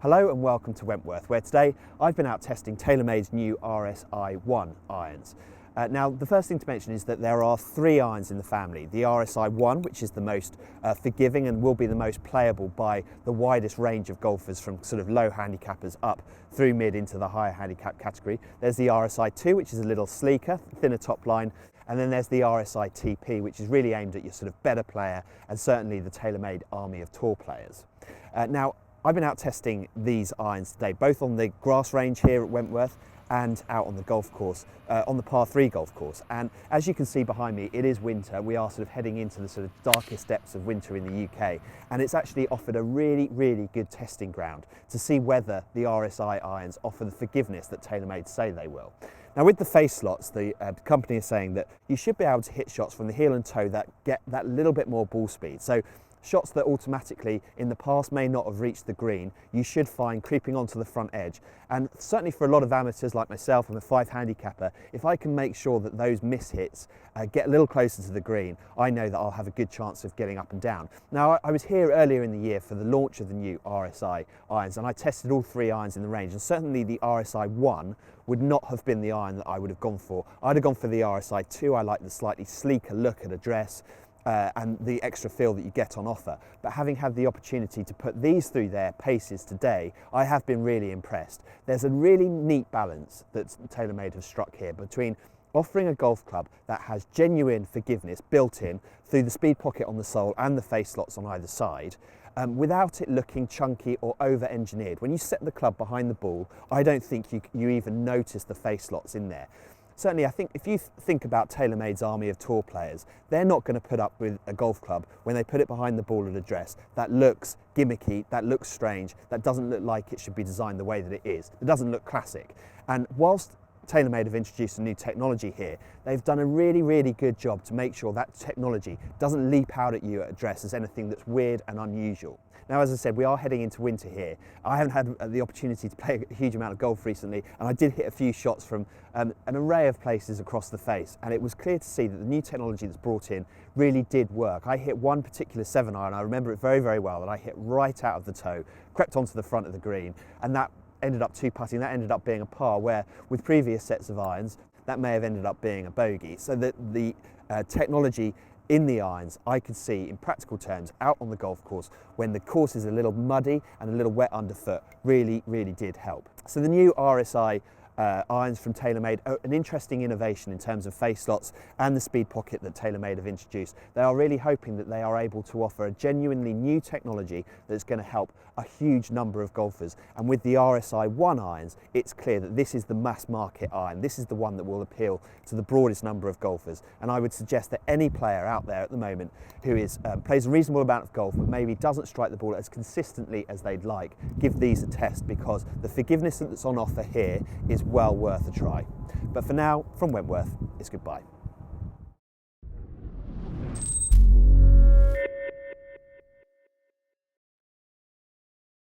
Hello and welcome to Wentworth, where today I've been out testing TaylorMade's new RSi 1 irons. Now, the first thing to mention is that there are three irons in the family. The RSi 1, which is the most forgiving and will be the most playable by the widest range of golfers from sort of low handicappers up through mid into the higher handicap category. There's the RSi 2, which is a little sleeker, thinner top line. And then there's the RSi TP, which is really aimed at your sort of better player and certainly the TaylorMade army of tour players. Now, I've been out testing these irons today, both on the grass range here at Wentworth and out on the golf course, on the par 3 golf course. And as you can see behind me, it is winter. We are sort of heading into the sort of darkest depths of winter in the UK. And it's actually offered a really, really good testing ground to see whether the RSi irons offer the forgiveness that TaylorMade say they will. Now, with the face slots, the company is saying that you should be able to hit shots from the heel and toe that get that little bit more ball speed. So shots that automatically in the past may not have reached the green, you should find creeping onto the front edge. And certainly for a lot of amateurs like myself, I'm a 5 handicapper, if I can make sure that those miss hits get a little closer to the green, I know that I'll have a good chance of getting up and down. Now, I was here earlier in the year for the launch of the new RSi irons, and I tested all three irons in the range, and certainly the RSi 1 would not have been the iron that I would have gone for. I'd have gone for the RSi 2. I like the slightly sleeker look at address. And the extra feel that you get on offer. But having had the opportunity to put these through their paces today, I have been really impressed. There's a really neat balance that TaylorMade have struck here between offering a golf club that has genuine forgiveness built in through the speed pocket on the sole and the face slots on either side, without it looking chunky or over-engineered. When you set the club behind the ball, I don't think you even notice the face slots in there. Certainly, I think if you think about TaylorMade's army of tour players, they're not going to put up with a golf club when they put it behind the ball at address that looks gimmicky, that looks strange, that doesn't look like it should be designed the way that it is. It doesn't look classic. And whilst TaylorMade have introduced a new technology here, they've done a really, really good job to make sure that technology doesn't leap out at you at address as anything that's weird and unusual. Now, as I said, we are heading into winter here. I haven't had the opportunity to play a huge amount of golf recently, and I did hit a few shots from an array of places across the face, and it was clear to see that the new technology that's brought in really did work. I hit one particular 7-iron, I remember it very, very well, that I hit right out of the toe, crept onto the front of the green, and that ended up two-putting. That ended up being a par, where with previous sets of irons, that may have ended up being a bogey. So that the technology in the irons, I could see in practical terms out on the golf course when the course is a little muddy and a little wet underfoot, really, really did help. So the new RSi irons from TaylorMade are an interesting innovation in terms of face slots and the speed pocket that TaylorMade have introduced. They are really hoping that they are able to offer a genuinely new technology that's going to help a huge number of golfers. And with the RSi 1 irons, it's clear that this is the mass market iron. This is the one that will appeal to the broadest number of golfers. And I would suggest that any player out there at the moment who plays a reasonable amount of golf but maybe doesn't strike the ball as consistently as they'd like, give these a test, because the forgiveness that's on offer here is well worth a try. But for now, from Wentworth, it's goodbye.